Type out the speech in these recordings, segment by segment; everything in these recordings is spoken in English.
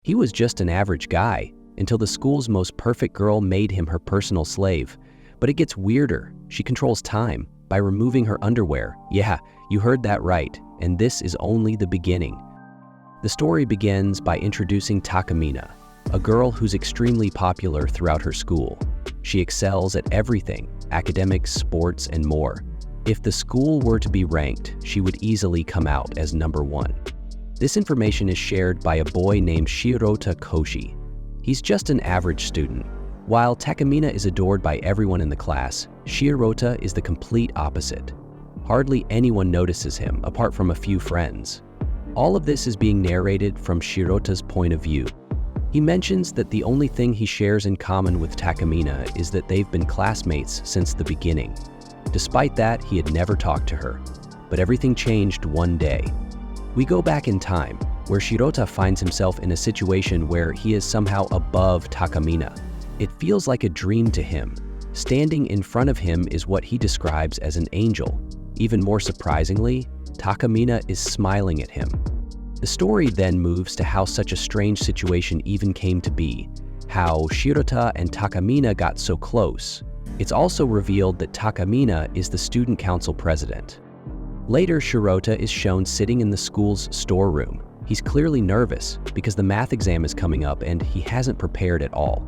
He was just an average guy until the school's most perfect girl made him her personal slave. But it gets weirder. She controls time by removing her underwear. Yeah, you heard that right, and this is only the beginning. The story begins by introducing Takamine, a girl who's extremely popular throughout her school. She excels at everything, academics, sports, and more. If the school were to be ranked, she would easily come out as #1. This information is shared by a boy named Shirota Koshi. He's just an average student. While Takamine is adored by everyone in the class, Shirota is the complete opposite. Hardly anyone notices him, apart from a few friends. All of this is being narrated from Shirota's point of view. He mentions that the only thing he shares in common with Takamine is that they've been classmates since the beginning. Despite that, he had never talked to her. But everything changed one day. We go back in time, where Shirota finds himself in a situation where he is somehow above Takamine. It feels like a dream to him. Standing in front of him is what he describes as an angel. Even more surprisingly, Takamine is smiling at him. The story then moves to how such a strange situation even came to be, how Shirota and Takamine got so close. It's also revealed that Takamine is the student council president. Later, Shirota is shown sitting in the school's storeroom. He's clearly nervous because the math exam is coming up and he hasn't prepared at all.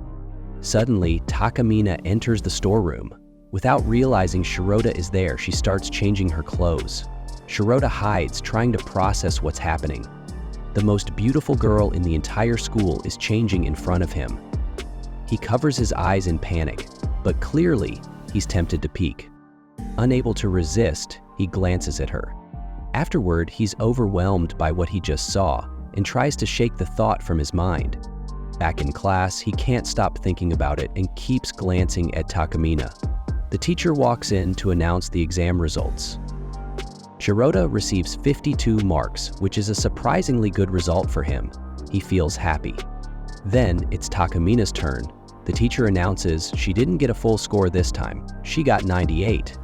Suddenly, Takamine enters the storeroom. Without realizing Shirota is there, she starts changing her clothes. Shirota hides, trying to process what's happening. The most beautiful girl in the entire school is changing in front of him. He covers his eyes in panic, but clearly, he's tempted to peek. Unable to resist, he glances at her. Afterward, he's overwhelmed by what he just saw and tries to shake the thought from his mind. Back in class, he can't stop thinking about it and keeps glancing at Takamine. The teacher walks in to announce the exam results. Shirota receives 52 marks, which is a surprisingly good result for him. He feels happy. Then it's Takamine's turn. The teacher announces she didn't get a full score this time. She got 98.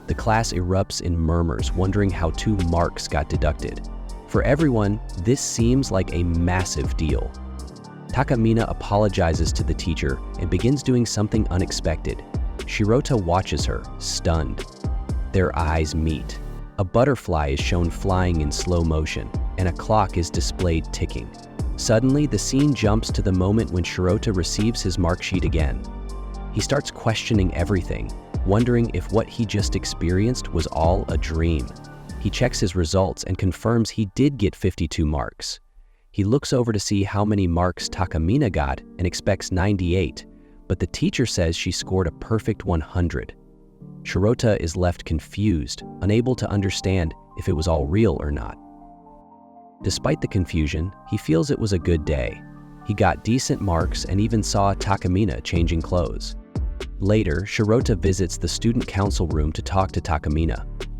The class erupts in murmurs, wondering how 2 marks got deducted. For everyone, this seems like a massive deal. Takamine apologizes to the teacher and begins doing something unexpected. Shirota watches her, stunned. Their eyes meet. A butterfly is shown flying in slow motion, and a clock is displayed ticking. Suddenly, the scene jumps to the moment when Shirota receives his mark sheet again. He starts questioning everything, wondering if what he just experienced was all a dream. He checks his results and confirms he did get 52 marks. He looks over to see how many marks Takamine got and expects 98, but the teacher says she scored a perfect 100. Shirota is left confused, unable to understand if it was all real or not. Despite the confusion, he feels it was a good day. He got decent marks and even saw Takamine changing clothes. Later, Shirota visits the student council room to talk to Takamine.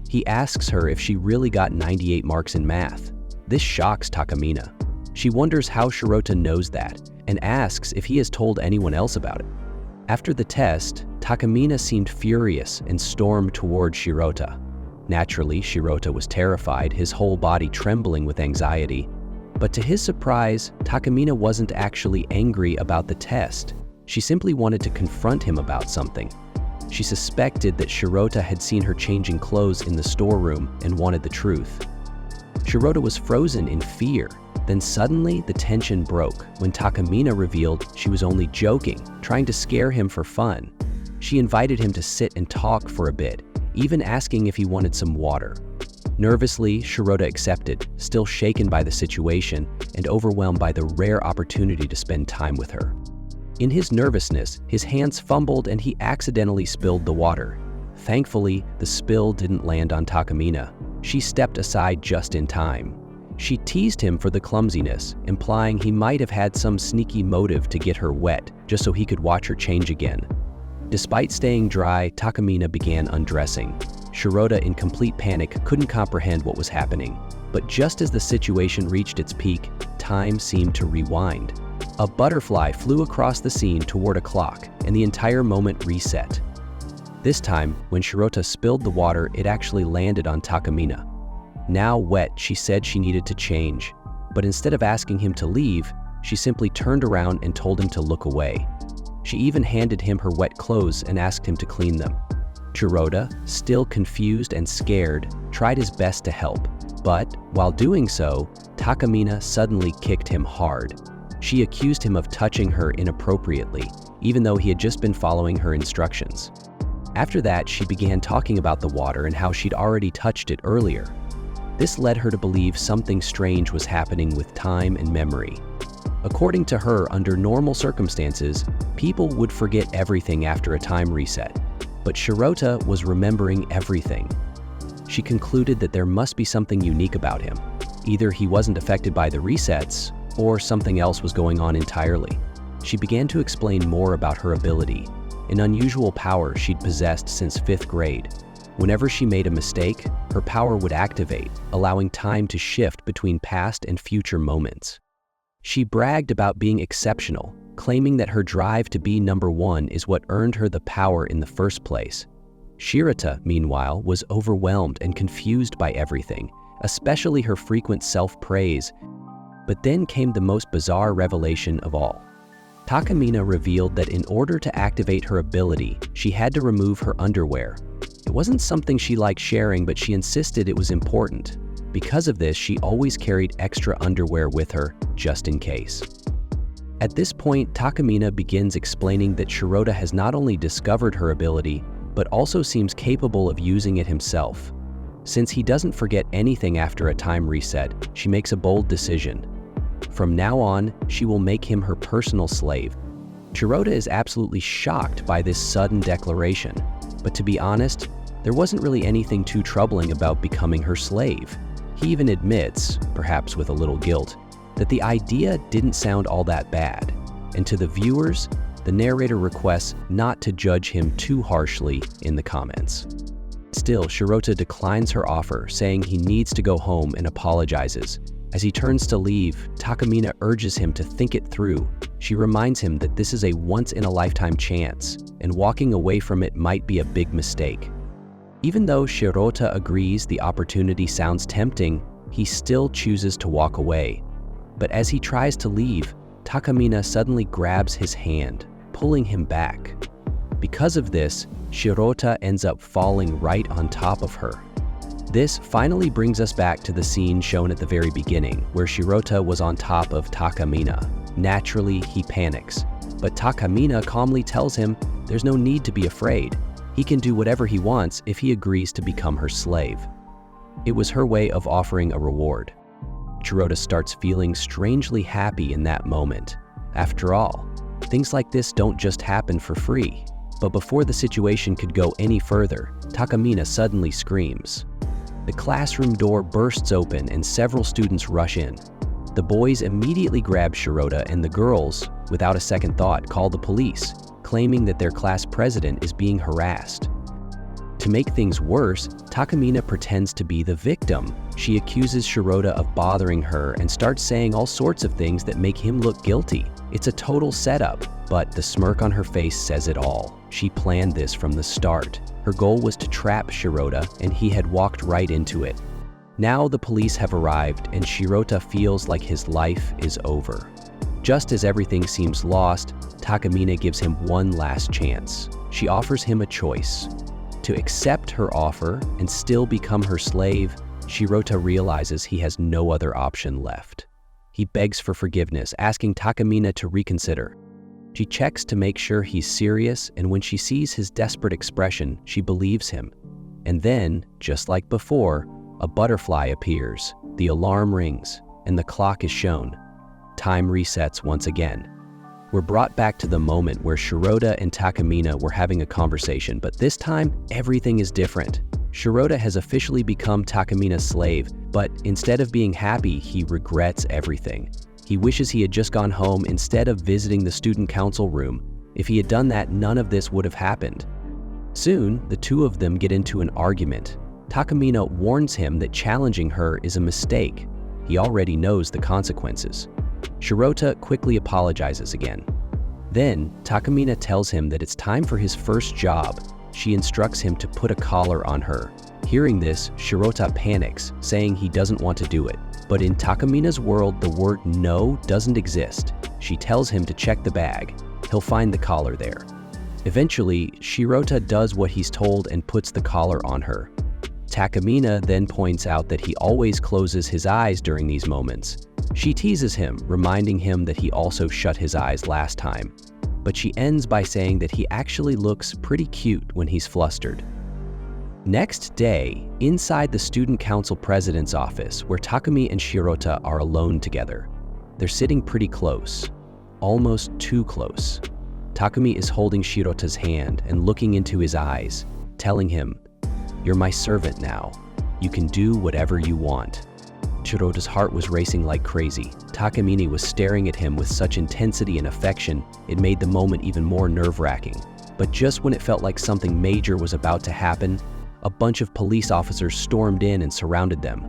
He asks her if she really got 98 marks in math. This shocks Takamine. She wonders how Shirota knows that and asks if he has told anyone else about it. After the test, Takamine seemed furious and stormed toward Shirota. Naturally, Shirota was terrified, his whole body trembling with anxiety. But to his surprise, Takamine wasn't actually angry about the test. She simply wanted to confront him about something. She suspected that Shirota had seen her changing clothes in the storeroom and wanted the truth. Shirota was frozen in fear. Then suddenly, the tension broke when Takamine revealed she was only joking, trying to scare him for fun. She invited him to sit and talk for a bit, even asking if he wanted some water. Nervously, Shirota accepted, still shaken by the situation and overwhelmed by the rare opportunity to spend time with her. In his nervousness, his hands fumbled and he accidentally spilled the water. Thankfully, the spill didn't land on Takamine. She stepped aside just in time. She teased him for the clumsiness, implying he might have had some sneaky motive to get her wet just so he could watch her change again. Despite staying dry, Takamine began undressing. Shirota, in complete panic, couldn't comprehend what was happening. But just as the situation reached its peak, time seemed to rewind. A butterfly flew across the scene toward a clock, and the entire moment reset. This time, when Shirota spilled the water, it actually landed on Takamine. Now wet, she said she needed to change. But instead of asking him to leave, she simply turned around and told him to look away. She even handed him her wet clothes and asked him to clean them. Shirota, still confused and scared, tried his best to help, but while doing so, Takamine suddenly kicked him hard. She accused him of touching her inappropriately, even though he had just been following her instructions. After that, she began talking about the water and how she'd already touched it earlier. This led her to believe something strange was happening with time and memory. According to her, under normal circumstances, people would forget everything after a time reset. But Shirota was remembering everything. She concluded that there must be something unique about him. Either he wasn't affected by the resets, or something else was going on entirely. She began to explain more about her ability, an unusual power she'd possessed since 5th grade. Whenever she made a mistake, her power would activate, allowing time to shift between past and future moments. She bragged about being exceptional, claiming that her drive to be number one is what earned her the power in the first place. Shirota, meanwhile, was overwhelmed and confused by everything, especially her frequent self-praise. But then came the most bizarre revelation of all. Takamine revealed that in order to activate her ability, she had to remove her underwear. It wasn't something she liked sharing, but she insisted it was important. Because of this, she always carried extra underwear with her, just in case. At this point, Takamine begins explaining that Shirota has not only discovered her ability, but also seems capable of using it himself. Since he doesn't forget anything after a time reset, she makes a bold decision. From now on, she will make him her personal slave. Shirota is absolutely shocked by this sudden declaration, but to be honest, there wasn't really anything too troubling about becoming her slave. He even admits, perhaps with a little guilt, that the idea didn't sound all that bad, and to the viewers, the narrator requests not to judge him too harshly in the comments. Still, Shirota declines her offer, saying he needs to go home and apologizes. As he turns to leave, Takamine urges him to think it through. She reminds him that this is a once-in-a-lifetime chance, and walking away from it might be a big mistake. Even though Shirota agrees the opportunity sounds tempting, he still chooses to walk away. But as he tries to leave, Takamine suddenly grabs his hand, pulling him back. Because of this, Shirota ends up falling right on top of her. This finally brings us back to the scene shown at the very beginning, where Shirota was on top of Takamine. Naturally, he panics, but Takamine calmly tells him there's no need to be afraid. He can do whatever he wants if he agrees to become her slave. It was her way of offering a reward. Shirota starts feeling strangely happy in that moment. After all, things like this don't just happen for free. But before the situation could go any further, Takamine suddenly screams. The classroom door bursts open and several students rush in. The boys immediately grab Shirota, and the girls, without a second thought, call the police, claiming that their class president is being harassed. To make things worse, Takamine pretends to be the victim. She accuses Shirota of bothering her and starts saying all sorts of things that make him look guilty. It's a total setup, but the smirk on her face says it all. She planned this from the start. Her goal was to trap Shirota, and he had walked right into it. Now the police have arrived, and Shirota feels like his life is over. Just as everything seems lost, Takamine gives him one last chance. She offers him a choice. To accept her offer and still become her slave, Shirota realizes he has no other option left. He begs for forgiveness, asking Takamine to reconsider. She checks to make sure he's serious, and when she sees his desperate expression, she believes him. And then, just like before, a butterfly appears, the alarm rings, and the clock is shown. Time resets once again. We're brought back to the moment where Shirota and Takamine were having a conversation, but this time, everything is different. Shirota has officially become Takamine's slave, but instead of being happy, he regrets everything. He wishes he had just gone home instead of visiting the student council room. If he had done that, none of this would have happened. Soon, the two of them get into an argument. Takamine warns him that challenging her is a mistake. He already knows the consequences. Shirota quickly apologizes again. Then, Takamine tells him that it's time for his first job. She instructs him to put a collar on her. Hearing this, Shirota panics, saying he doesn't want to do it. But in Takamina's world, the word no doesn't exist. She tells him to check the bag. He'll find the collar there. Eventually, Shirota does what he's told and puts the collar on her. Takamine then points out that he always closes his eyes during these moments. She teases him, reminding him that he also shut his eyes last time. But she ends by saying that he actually looks pretty cute when he's flustered. Next day, inside the student council president's office, where Takumi and Shirota are alone together. They're sitting pretty close, almost too close. Takumi is holding Shirota's hand and looking into his eyes, telling him, "You're my servant now. You can do whatever you want." Shirota's heart was racing like crazy. Takamine was staring at him with such intensity and affection, it made the moment even more nerve-wracking. But just when it felt like something major was about to happen, a bunch of police officers stormed in and surrounded them.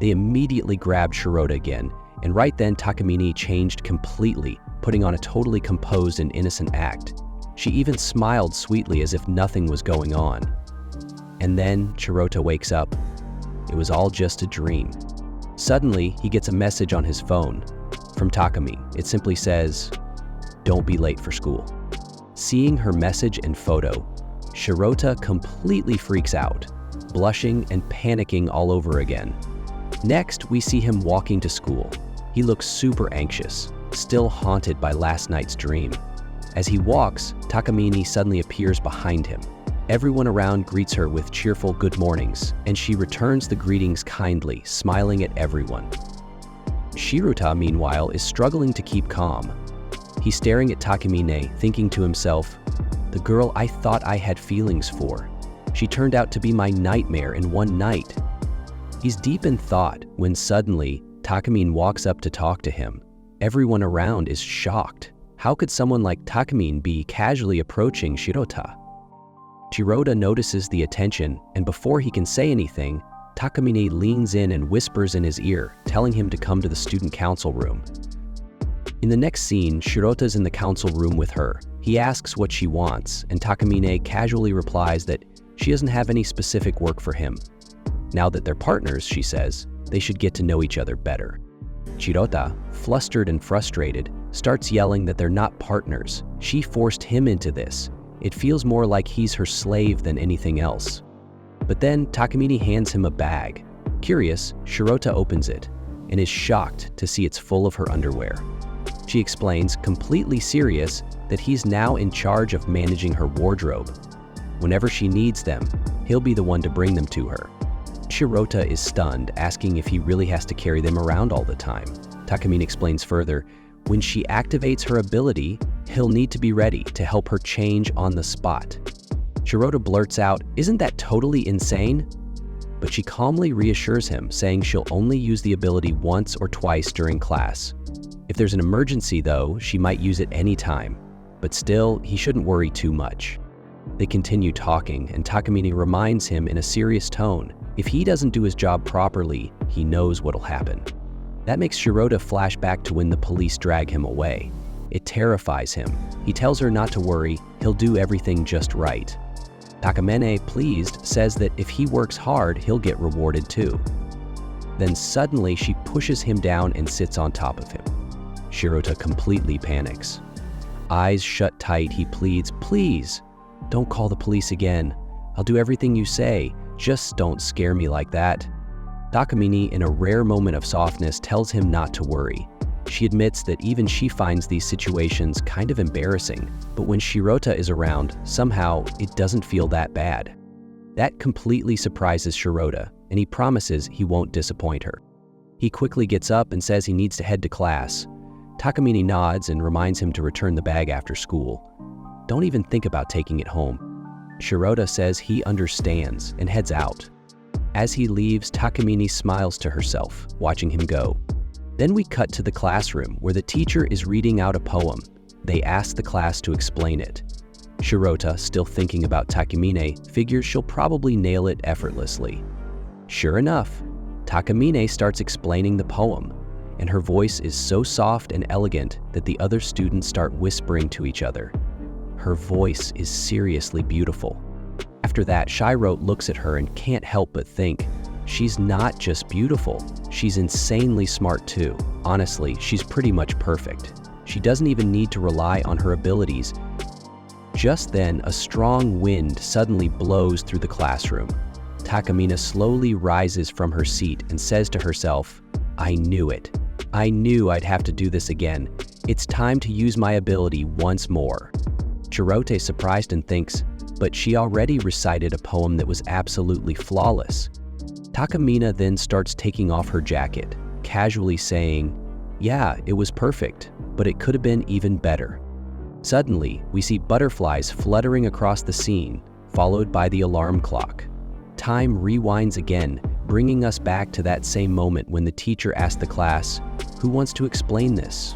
They immediately grabbed Shirota again, and right then Takamine changed completely, putting on a totally composed and innocent act. She even smiled sweetly as if nothing was going on. And then Shirota wakes up. It was all just a dream. Suddenly, he gets a message on his phone from Takumi. It simply says, "Don't be late for school." Seeing her message and photo, Shirota completely freaks out, blushing and panicking all over again. Next, we see him walking to school. He looks super anxious, still haunted by last night's dream. As he walks, Takamine suddenly appears behind him. Everyone around greets her with cheerful good mornings, and she returns the greetings kindly, smiling at everyone. Shirota, meanwhile, is struggling to keep calm. He's staring at Takamine, thinking to himself, "The girl I thought I had feelings for. She turned out to be my nightmare in one night." He's deep in thought when suddenly Takamine walks up to talk to him. Everyone around is shocked. How could someone like Takamine be casually approaching Shirota? Shirota notices the attention, and before he can say anything, Takamine leans in and whispers in his ear, telling him to come to the student council room. In the next scene, Shirota's in the council room with her. He asks what she wants, and Takamine casually replies that she doesn't have any specific work for him. Now that they're partners, she says, they should get to know each other better. Shirota, flustered and frustrated, starts yelling that they're not partners. She forced him into this. It feels more like he's her slave than anything else. But then Takamine hands him a bag. Curious, Shirota opens it and is shocked to see it's full of her underwear. She explains, completely serious, that he's now in charge of managing her wardrobe. Whenever she needs them, he'll be the one to bring them to her. Shirota is stunned, asking if he really has to carry them around all the time. Takamine explains further, when she activates her ability, he'll need to be ready to help her change on the spot. Shirota blurts out, "Isn't that totally insane?" But she calmly reassures him, saying she'll only use the ability once or twice during class. If there's an emergency though, she might use it any time. But still, he shouldn't worry too much. They continue talking, and Takamine reminds him in a serious tone, if he doesn't do his job properly, he knows what'll happen. That makes Shirota flash back to when the police drag him away. It terrifies him. He tells her not to worry, he'll do everything just right. Takamine, pleased, says that if he works hard, he'll get rewarded too. Then suddenly she pushes him down and sits on top of him. Shirota completely panics. Eyes shut tight, he pleads, "Please, don't call the police again. I'll do everything you say. Just don't scare me like that." Takamine, in a rare moment of softness, tells him not to worry. She admits that even she finds these situations kind of embarrassing, but when Shirota is around, somehow it doesn't feel that bad. That completely surprises Shirota, and he promises he won't disappoint her. He quickly gets up and says he needs to head to class. Takamine nods and reminds him to return the bag after school. Don't even think about taking it home. Shirota says he understands and heads out. As he leaves, Takamine smiles to herself, watching him go. Then we cut to the classroom where the teacher is reading out a poem. They ask the class to explain it. Shirota, still thinking about Takamine, figures she'll probably nail it effortlessly. Sure enough, Takamine starts explaining the poem, and her voice is so soft and elegant that the other students start whispering to each other. Her voice is seriously beautiful. After that, Shirota looks at her and can't help but think, she's not just beautiful, she's insanely smart too. Honestly, she's pretty much perfect. She doesn't even need to rely on her abilities. Just then, a strong wind suddenly blows through the classroom. Takamine slowly rises from her seat and says to herself, "I knew it. I knew I'd have to do this again. It's time to use my ability once more." Shirote is surprised and thinks, but she already recited a poem that was absolutely flawless. Takamine then starts taking off her jacket, casually saying, "Yeah, it was perfect, but it could have been even better." Suddenly, we see butterflies fluttering across the scene, followed by the alarm clock. Time rewinds again, bringing us back to that same moment when the teacher asked the class, "Who wants to explain this?"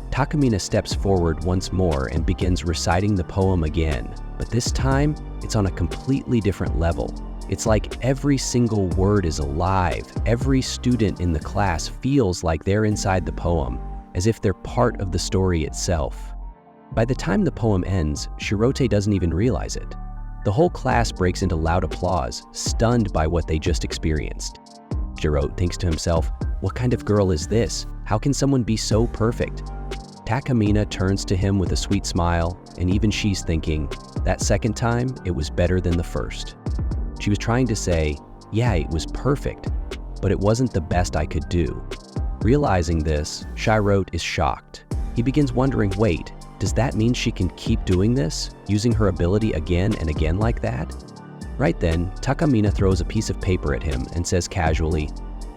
Takamine steps forward once more and begins reciting the poem again, but this time, it's on a completely different level. It's like every single word is alive. Every student in the class feels like they're inside the poem, as if they're part of the story itself. By the time the poem ends, Shirote doesn't even realize it. The whole class breaks into loud applause, stunned by what they just experienced. Shirote thinks to himself, "What kind of girl is this? How can someone be so perfect?" Takamine turns to him with a sweet smile, and even she's thinking, that second time, it was better than the first. She was trying to say, yeah, it was perfect, but it wasn't the best I could do. Realizing this, Shirote is shocked. He begins wondering, wait, does that mean she can keep doing this, using her ability again and again like that? Right then, Takamine throws a piece of paper at him and says casually,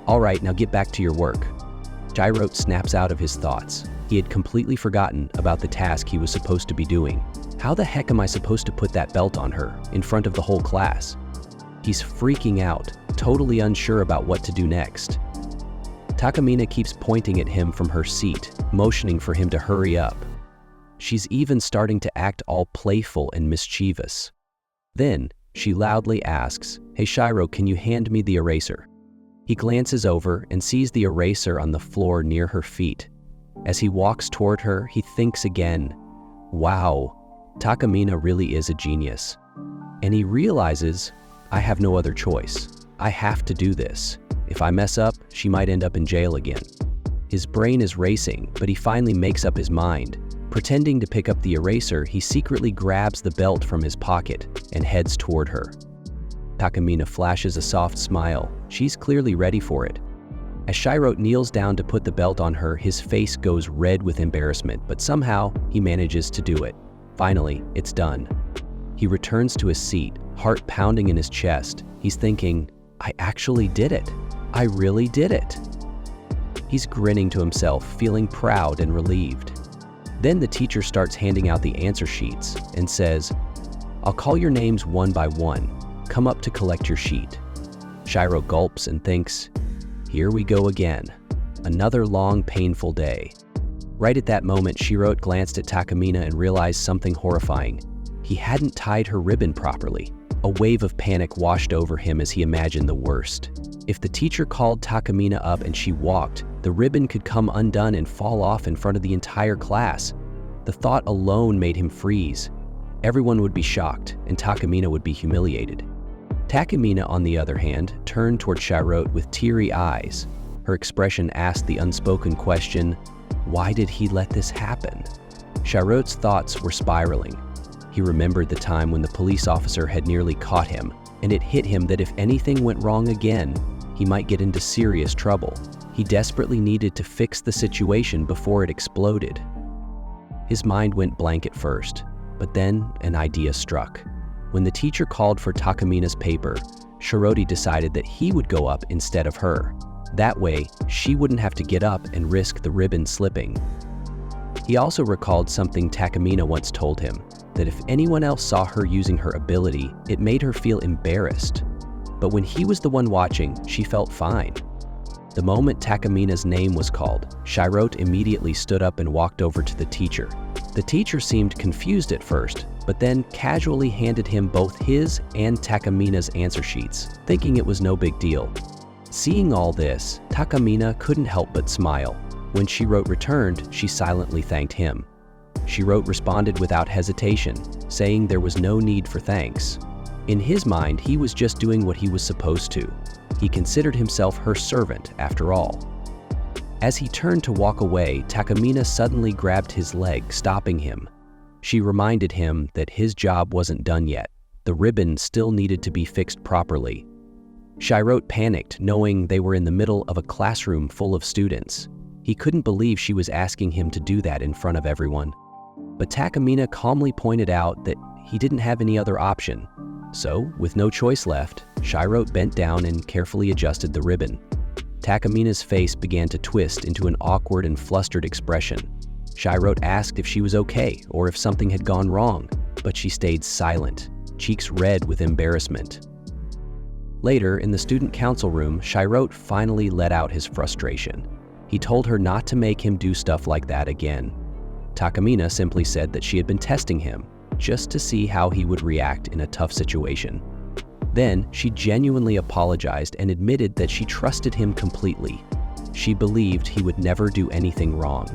"All right, now get back to your work." Shirote snaps out of his thoughts. He had completely forgotten about the task he was supposed to be doing. How the heck am I supposed to put that belt on her, in front of the whole class? He's freaking out, totally unsure about what to do next. Takamine keeps pointing at him from her seat, motioning for him to hurry up. She's even starting to act all playful and mischievous. Then, she loudly asks, "Hey Shiro, can you hand me the eraser?" He glances over and sees the eraser on the floor near her feet. As he walks toward her, he thinks again, wow, Takamine really is a genius. And he realizes, I have no other choice. I have to do this. If I mess up, she might end up in jail again. His brain is racing, but he finally makes up his mind. Pretending to pick up the eraser, he secretly grabs the belt from his pocket and heads toward her. Takamine flashes a soft smile. She's clearly ready for it. As Shirote kneels down to put the belt on her, his face goes red with embarrassment, but somehow he manages to do it. Finally, it's done. He returns to his seat, heart pounding in his chest. He's thinking, I actually did it. I really did it. He's grinning to himself, feeling proud and relieved. Then the teacher starts handing out the answer sheets and says, I'll call your names one by one. Come up to collect your sheet. Shiro gulps and thinks, here we go again. Another long, painful day. Right at that moment, Shirote glanced at Takamine and realized something horrifying. He hadn't tied her ribbon properly. A wave of panic washed over him as he imagined the worst. If the teacher called Takamine up and she walked, the ribbon could come undone and fall off in front of the entire class. The thought alone made him freeze. Everyone would be shocked, and Takamine would be humiliated. Takamine, on the other hand, turned toward Shirote with teary eyes. Her expression asked the unspoken question, why did he let this happen? Shirote's thoughts were spiraling. He remembered the time when the police officer had nearly caught him, and it hit him that if anything went wrong again, he might get into serious trouble. He desperately needed to fix the situation before it exploded. His mind went blank at first, but then an idea struck. When the teacher called for Takamine's paper, Shirote decided that he would go up instead of her. That way, she wouldn't have to get up and risk the ribbon slipping. He also recalled something Takamine once told him, that if anyone else saw her using her ability, it made her feel embarrassed. But when he was the one watching, she felt fine. The moment Takamine's name was called, Shirote immediately stood up and walked over to the teacher. The teacher seemed confused at first, but then casually handed him both his and Takamine's answer sheets, thinking it was no big deal. Seeing all this, Takamine couldn't help but smile. When Shirote returned, she silently thanked him. Shirote responded without hesitation, saying there was no need for thanks. In his mind, he was just doing what he was supposed to. He considered himself her servant, after all. As he turned to walk away, Takamine suddenly grabbed his leg, stopping him. She reminded him that his job wasn't done yet. The ribbon still needed to be fixed properly. Shirota panicked, knowing they were in the middle of a classroom full of students. He couldn't believe she was asking him to do that in front of everyone. But Takamine calmly pointed out that he didn't have any other option. So, with no choice left, Shirota bent down and carefully adjusted the ribbon. Takamine's face began to twist into an awkward and flustered expression. Shirota asked if she was okay or if something had gone wrong, but she stayed silent, cheeks red with embarrassment. Later, in the student council room, Shirota finally let out his frustration. He told her not to make him do stuff like that again. Takamine simply said that she had been testing him, just to see how he would react in a tough situation. Then, she genuinely apologized and admitted that she trusted him completely. She believed he would never do anything wrong.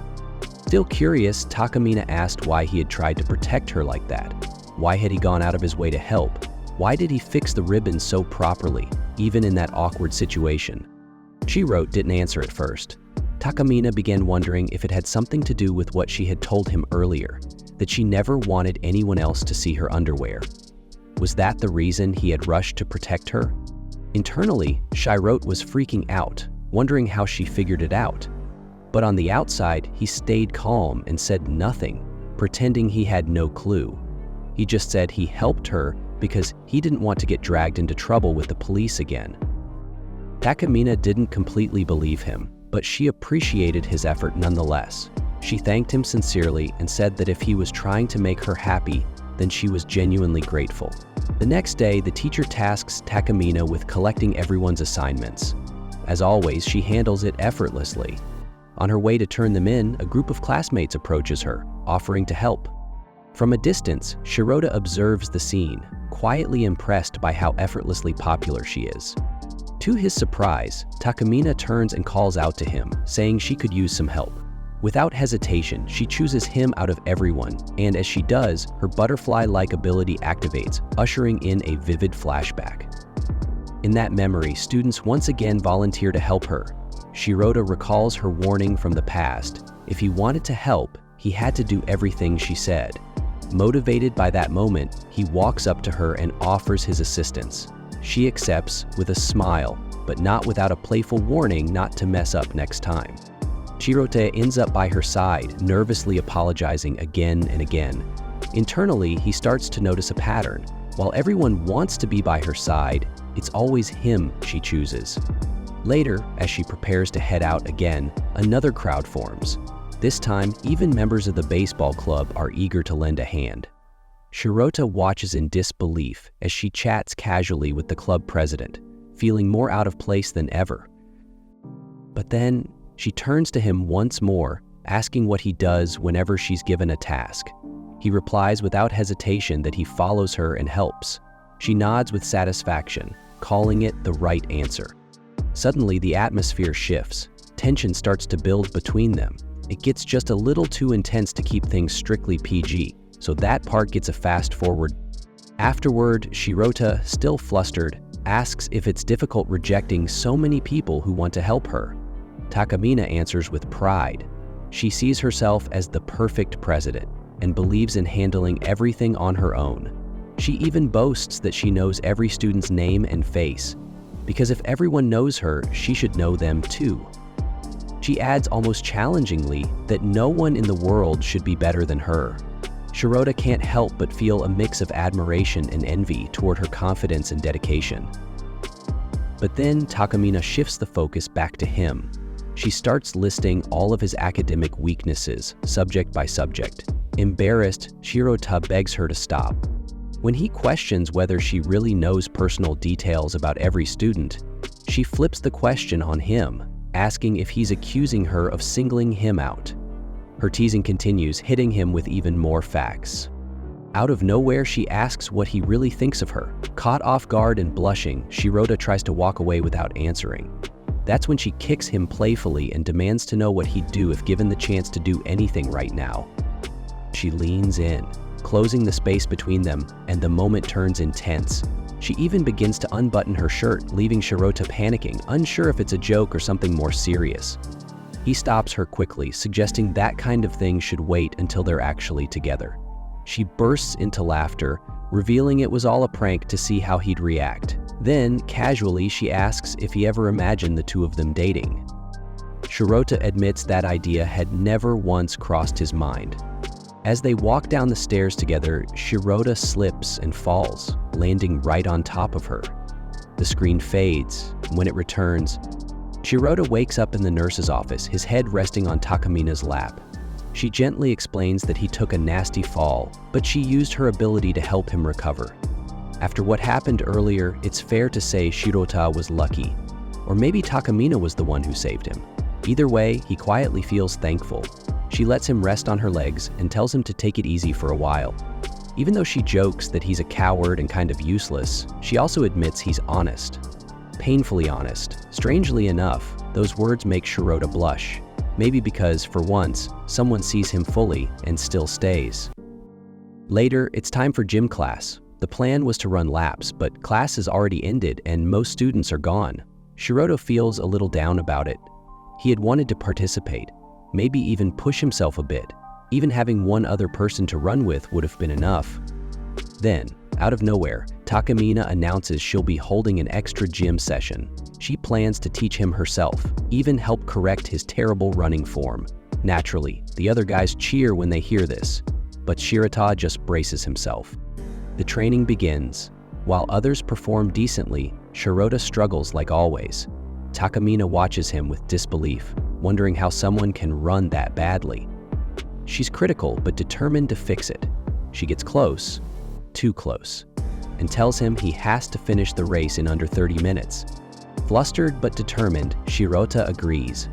Still curious, Takamine asked why he had tried to protect her like that. Why had he gone out of his way to help? Why did he fix the ribbon so properly, even in that awkward situation? Shirota didn't answer at first. Takamine began wondering if it had something to do with what she had told him earlier, that she never wanted anyone else to see her underwear. Was that the reason he had rushed to protect her? Internally, Shirota was freaking out, wondering how she figured it out. But on the outside, he stayed calm and said nothing, pretending he had no clue. He just said he helped her because he didn't want to get dragged into trouble with the police again. Takamine didn't completely believe him, but she appreciated his effort nonetheless. She thanked him sincerely and said that if he was trying to make her happy, then she was genuinely grateful. The next day, the teacher tasks Takamine with collecting everyone's assignments. As always, she handles it effortlessly. On her way to turn them in, a group of classmates approaches her, offering to help. From a distance, Shirota observes the scene, quietly impressed by how effortlessly popular she is. To his surprise, Takamine turns and calls out to him, saying she could use some help. Without hesitation, she chooses him out of everyone, and as she does, her butterfly-like ability activates, ushering in a vivid flashback. In that memory, students once again volunteer to help her. Shirota recalls her warning from the past. If he wanted to help, he had to do everything she said. Motivated by that moment, he walks up to her and offers his assistance. She accepts with a smile, but not without a playful warning not to mess up next time. Shirota ends up by her side, nervously apologizing again and again. Internally, he starts to notice a pattern. While everyone wants to be by her side, it's always him she chooses. Later, as she prepares to head out again, another crowd forms. This time, even members of the baseball club are eager to lend a hand. Shirota watches in disbelief as she chats casually with the club president, feeling more out of place than ever. But then, she turns to him once more, asking what he does whenever she's given a task. He replies without hesitation that he follows her and helps. She nods with satisfaction, calling it the right answer. Suddenly, the atmosphere shifts. Tension starts to build between them. It gets just a little too intense to keep things strictly PG, so that part gets a fast forward. Afterward, Shirota, still flustered, asks if it's difficult rejecting so many people who want to help her. Takamine answers with pride. She sees herself as the perfect president and believes in handling everything on her own. She even boasts that she knows every student's name and face, because if everyone knows her, she should know them too. She adds almost challengingly that no one in the world should be better than her. Shirota can't help but feel a mix of admiration and envy toward her confidence and dedication. But then Takamine shifts the focus back to him. She starts listing all of his academic weaknesses, subject by subject. Embarrassed, Shirota begs her to stop. When he questions whether she really knows personal details about every student, she flips the question on him, asking if he's accusing her of singling him out. Her teasing continues, hitting him with even more facts. Out of nowhere, she asks what he really thinks of her. Caught off guard and blushing, Shirota tries to walk away without answering. That's when she kicks him playfully and demands to know what he'd do if given the chance to do anything right now. She leans in, closing the space between them, and the moment turns intense. She even begins to unbutton her shirt, leaving Shirota panicking, unsure if it's a joke or something more serious. He stops her quickly, suggesting that kind of thing should wait until they're actually together. She bursts into laughter, revealing it was all a prank to see how he'd react. Then, casually, she asks if he ever imagined the two of them dating. Shirota admits that idea had never once crossed his mind. As they walk down the stairs together, Shirota slips and falls, landing right on top of her. The screen fades, and when it returns, Shirota wakes up in the nurse's office, his head resting on Takamina's lap. She gently explains that he took a nasty fall, but she used her ability to help him recover. After what happened earlier, it's fair to say Shirota was lucky. Or maybe Takamine was the one who saved him. Either way, he quietly feels thankful. She lets him rest on her legs and tells him to take it easy for a while. Even though she jokes that he's a coward and kind of useless, she also admits he's honest. Painfully honest. Strangely enough, those words make Shirota blush. Maybe because, for once, someone sees him fully and still stays. Later, it's time for gym class. The plan was to run laps, but class has already ended and most students are gone. Shirota feels a little down about it. He had wanted to participate, maybe even push himself a bit. Even having one other person to run with would have been enough. Then, out of nowhere, Takamine announces she'll be holding an extra gym session. She plans to teach him herself, even help correct his terrible running form. Naturally, the other guys cheer when they hear this, but Shirota just braces himself. The training begins. While others perform decently, Shirota struggles like always. Takamine watches him with disbelief, wondering how someone can run that badly. She's critical but determined to fix it. She gets close, too close, and tells him he has to finish the race in under 30 minutes. Flustered but determined, Shirota agrees.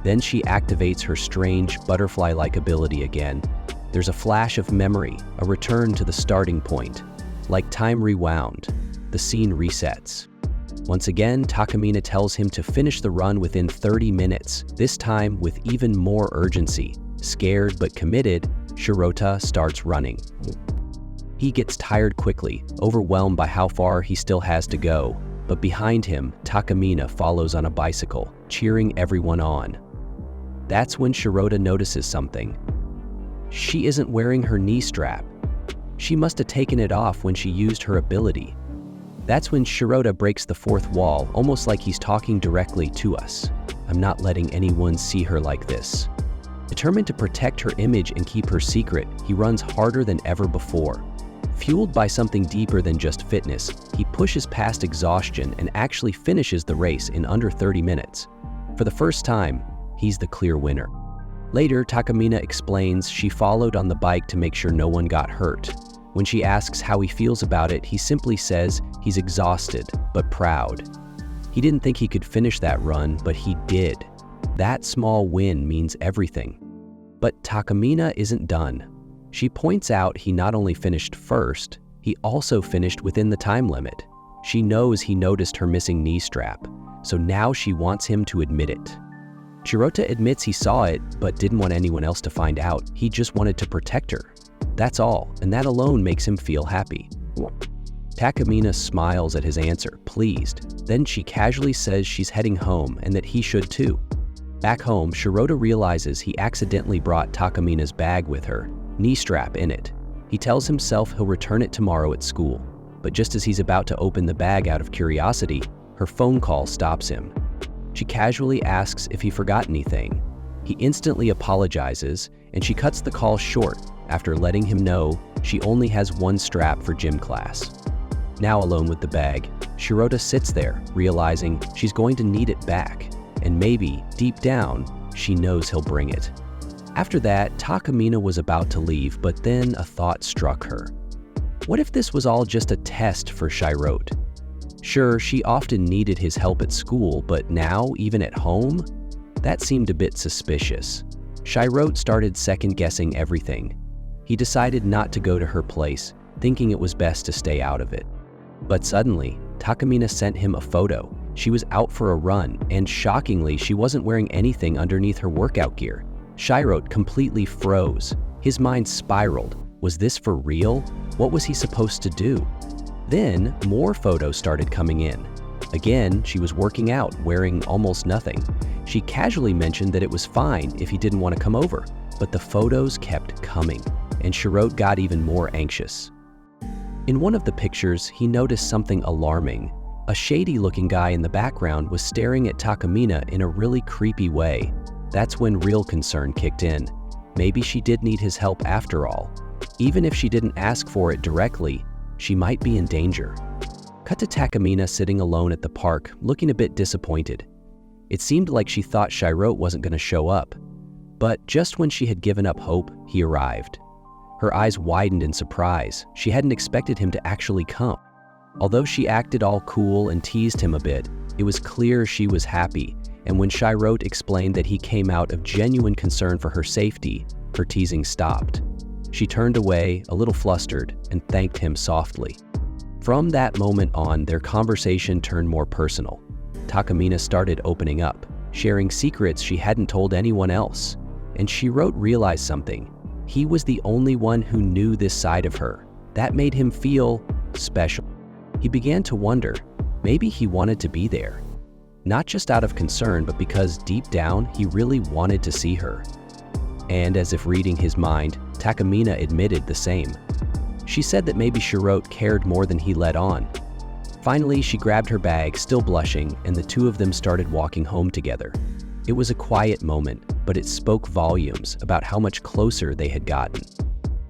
Then she activates her strange, butterfly-like ability again. There's a flash of memory, a return to the starting point. Like time rewound, the scene resets. Once again, Takamine tells him to finish the run within 30 minutes, this time with even more urgency. Scared but committed, Shirota starts running. He gets tired quickly, overwhelmed by how far he still has to go. But behind him, Takamine follows on a bicycle, cheering everyone on. That's when Shirota notices something. She isn't wearing her knee strap. She must have taken it off when she used her ability. That's when Shirota breaks the fourth wall, almost like he's talking directly to us. I'm not letting anyone see her like this. Determined to protect her image and keep her secret, he runs harder than ever before. Fueled by something deeper than just fitness, he pushes past exhaustion and actually finishes the race in under 30 minutes. For the first time, he's the clear winner. Later, Takamine explains she followed on the bike to make sure no one got hurt. When she asks how he feels about it, he simply says he's exhausted, but proud. He didn't think he could finish that run, but he did. That small win means everything. But Takamine isn't done. She points out he not only finished first, he also finished within the time limit. She knows he noticed her missing knee strap, so now she wants him to admit it. Shirota admits he saw it, but didn't want anyone else to find out. He just wanted to protect her. That's all, and that alone makes him feel happy. Takamine smiles at his answer, pleased. Then she casually says she's heading home and that he should too. Back home, Shirota realizes he accidentally brought Takamine's bag with her, knee strap in it. He tells himself he'll return it tomorrow at school, but just as he's about to open the bag out of curiosity, her phone call stops him. She casually asks if he forgot anything. He instantly apologizes, and she cuts the call short after letting him know she only has one strap for gym class. Now alone with the bag, Shirota sits there, realizing she's going to need it back, and maybe, deep down, she knows he'll bring it. After that, Takamine was about to leave, but then a thought struck her. What if this was all just a test for Shirota? Sure, she often needed his help at school, but now, even at home? That seemed a bit suspicious. Shirota started second-guessing everything. He decided not to go to her place, thinking it was best to stay out of it. But suddenly, Takamine sent him a photo. She was out for a run, and shockingly, she wasn't wearing anything underneath her workout gear. Shirota completely froze. His mind spiraled. Was this for real? What was he supposed to do? Then, more photos started coming in. Again, she was working out, wearing almost nothing. She casually mentioned that it was fine if he didn't want to come over, but the photos kept coming, and Shirot got even more anxious. In one of the pictures, he noticed something alarming. A shady-looking guy in the background was staring at Takamine in a really creepy way. That's when real concern kicked in. Maybe she did need his help after all. Even if she didn't ask for it directly, she might be in danger. Cut to Takamine sitting alone at the park, looking a bit disappointed. It seemed like she thought Shirot wasn't going to show up. But just when she had given up hope, he arrived. Her eyes widened in surprise. She hadn't expected him to actually come. Although she acted all cool and teased him a bit, it was clear she was happy, and when Shirot explained that he came out of genuine concern for her safety, her teasing stopped. She turned away, a little flustered, and thanked him softly. From that moment on, their conversation turned more personal. Takamine started opening up, sharing secrets she hadn't told anyone else. And Shirot realized something. He was the only one who knew this side of her. That made him feel special. He began to wonder, maybe he wanted to be there. Not just out of concern, but because deep down, he really wanted to see her. And as if reading his mind, Takamine admitted the same. She said that maybe Shirot cared more than he let on. Finally, she grabbed her bag, still blushing, and the two of them started walking home together. It was a quiet moment, but it spoke volumes about how much closer they had gotten.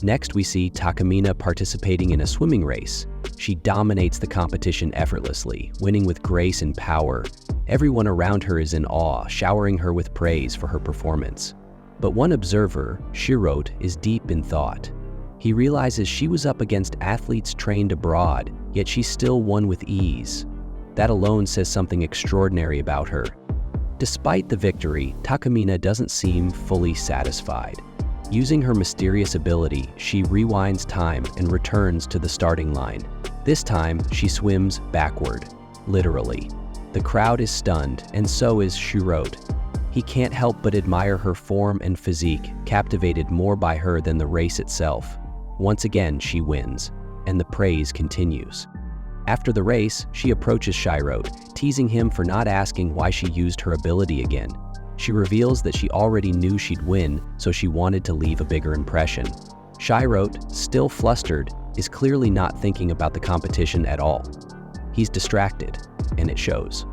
Next, we see Takamine participating in a swimming race. She dominates the competition effortlessly, winning with grace and power. Everyone around her is in awe, showering her with praise for her performance. But one observer, Shirot, is deep in thought. He realizes she was up against athletes trained abroad, yet she still won with ease. That alone says something extraordinary about her. Despite the victory, Takamine doesn't seem fully satisfied. Using her mysterious ability, she rewinds time and returns to the starting line. This time, she swims backward, literally. The crowd is stunned, and so is Shirot. He can't help but admire her form and physique, captivated more by her than the race itself. Once again, she wins, and the praise continues. After the race, she approaches Shirot, teasing him for not asking why she used her ability again. She reveals that she already knew she'd win, so she wanted to leave a bigger impression. Shirot, still flustered, is clearly not thinking about the competition at all. He's distracted, and it shows.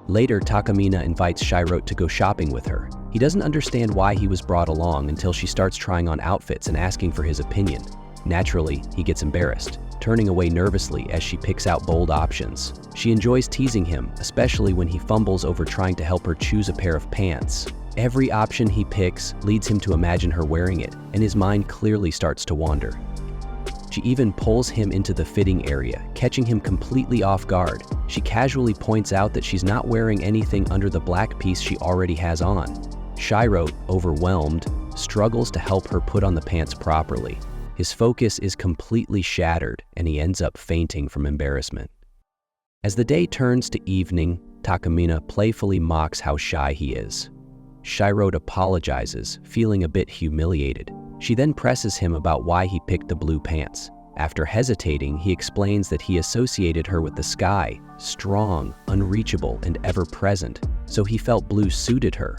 Later, Takamine invites Shirot to go shopping with her. He doesn't understand why he was brought along until she starts trying on outfits and asking for his opinion. Naturally, he gets embarrassed, turning away nervously as she picks out bold options. She enjoys teasing him, especially when he fumbles over trying to help her choose a pair of pants. Every option he picks leads him to imagine her wearing it, and his mind clearly starts to wander. She even pulls him into the fitting area, catching him completely off guard. She casually points out that she's not wearing anything under the black piece she already has on. Shirot, overwhelmed, struggles to help her put on the pants properly. His focus is completely shattered, and he ends up fainting from embarrassment. As the day turns to evening, Takamine playfully mocks how shy he is. Shirot apologizes, feeling a bit humiliated. She then presses him about why he picked the blue pants. After hesitating, he explains that he associated her with the sky, strong, unreachable, and ever-present, so he felt blue suited her.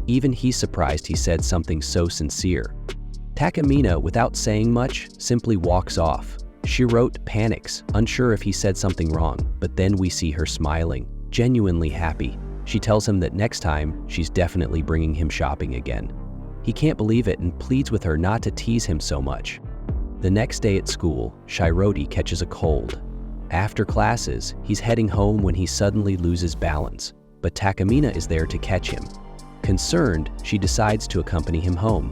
Even he's surprised he said something so sincere. Takamine, without saying much, simply walks off. Shirot panics, unsure if he said something wrong, but then we see her smiling, genuinely happy. She tells him that next time, she's definitely bringing him shopping again. He can't believe it and pleads with her not to tease him so much. The next day at school, Shirot catches a cold. After classes, he's heading home when he suddenly loses balance, but Takamine is there to catch him. Concerned, she decides to accompany him home.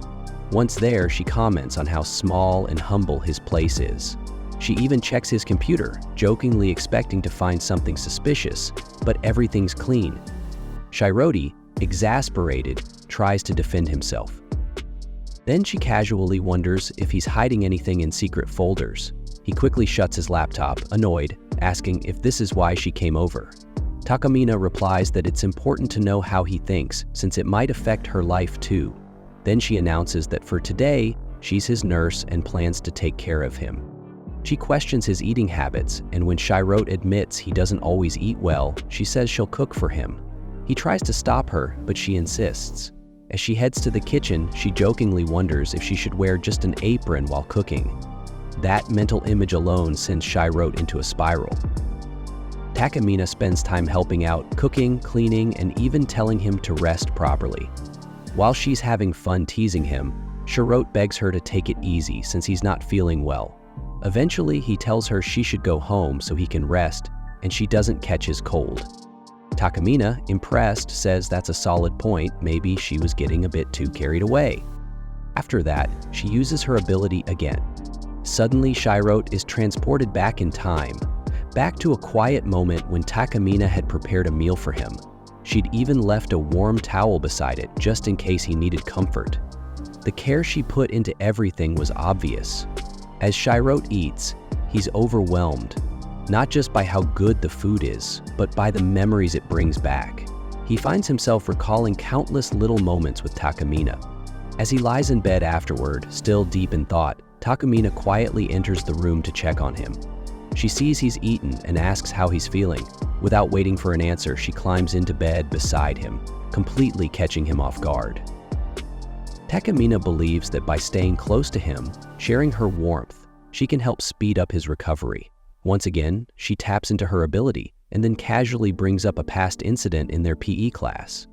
Once there, she comments on how small and humble his place is. She even checks his computer, jokingly expecting to find something suspicious, but everything's clean. Shirot, exasperated, tries to defend himself. Then she casually wonders if he's hiding anything in secret folders. He quickly shuts his laptop, annoyed, asking if this is why she came over. Takamine replies that it's important to know how he thinks, since it might affect her life too. Then she announces that for today, she's his nurse and plans to take care of him. She questions his eating habits, and when Shirot admits he doesn't always eat well, she says she'll cook for him. He tries to stop her, but she insists. As she heads to the kitchen, she jokingly wonders if she should wear just an apron while cooking. That mental image alone sends Shirot into a spiral. Takamine spends time helping out, cooking, cleaning, and even telling him to rest properly. While she's having fun teasing him, Shirot begs her to take it easy since he's not feeling well. Eventually, he tells her she should go home so he can rest, and she doesn't catch his cold. Takamine, impressed, says that's a solid point, maybe she was getting a bit too carried away. After that, she uses her ability again. Suddenly, Shirot is transported back in time, back to a quiet moment when Takamine had prepared a meal for him. She'd even left a warm towel beside it just in case he needed comfort. The care she put into everything was obvious. As Shirot eats, he's overwhelmed, not just by how good the food is, but by the memories it brings back. He finds himself recalling countless little moments with Takamine. As he lies in bed afterward, still deep in thought, Takamine quietly enters the room to check on him. She sees he's eaten and asks how he's feeling. Without waiting for an answer, she climbs into bed beside him, completely catching him off guard. Takamine believes that by staying close to him, sharing her warmth, she can help speed up his recovery. Once again, she taps into her ability and then casually brings up a past incident in their PE class.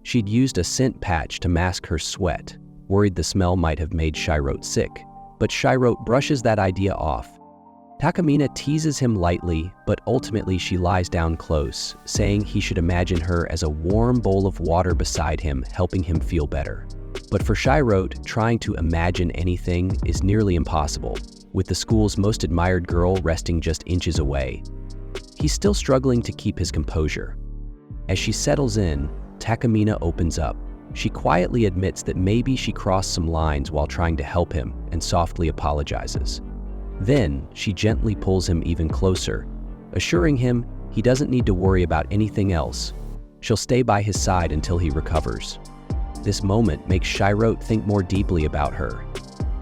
She'd used a scent patch to mask her sweat, worried the smell might have made Shirot sick, but Shirot brushes that idea off. Takamine teases him lightly, but ultimately she lies down close, saying he should imagine her as a warm bowl of water beside him, helping him feel better. But for Shirot, trying to imagine anything is nearly impossible, with the school's most admired girl resting just inches away. He's still struggling to keep his composure. As she settles in, Takamine opens up. She quietly admits that maybe she crossed some lines while trying to help him and softly apologizes. Then, she gently pulls him even closer, assuring him he doesn't need to worry about anything else. She'll stay by his side until he recovers. This moment makes Shirot think more deeply about her.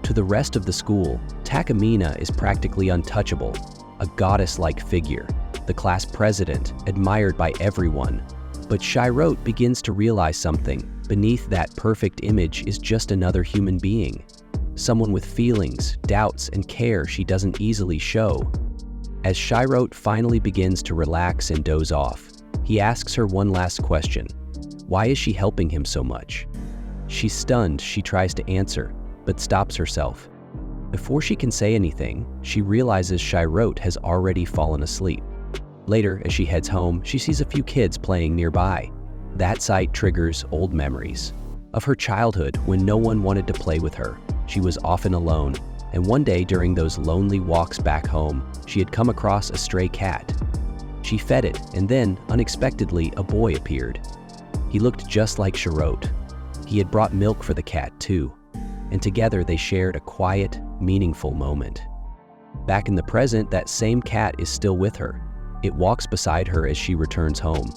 To the rest of the school, Takamine is practically untouchable, a goddess-like figure, the class president, admired by everyone. But Shirot begins to realize something. Beneath that perfect image is just another human being. Someone with feelings, doubts, and care she doesn't easily show. As Shirot finally begins to relax and doze off, he asks her one last question. Why is she helping him so much? She's stunned. She tries to answer, but stops herself. Before she can say anything, she realizes Shirot has already fallen asleep. Later, as she heads home, she sees a few kids playing nearby. That sight triggers old memories of her childhood when no one wanted to play with her. She was often alone, and one day during those lonely walks back home, she had come across a stray cat. She fed it, and then, unexpectedly, a boy appeared. He looked just like Shirot. He had brought milk for the cat, too, and together they shared a quiet, meaningful moment. Back in the present, that same cat is still with her. It walks beside her as she returns home.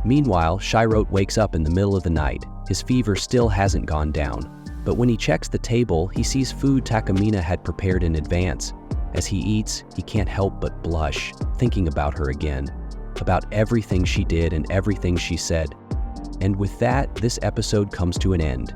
Meanwhile, Shirot wakes up in the middle of the night. His fever still hasn't gone down, but when he checks the table, he sees food Takamine had prepared in advance. As he eats, he can't help but blush, thinking about her again, about everything she did and everything she said. And with that, this episode comes to an end.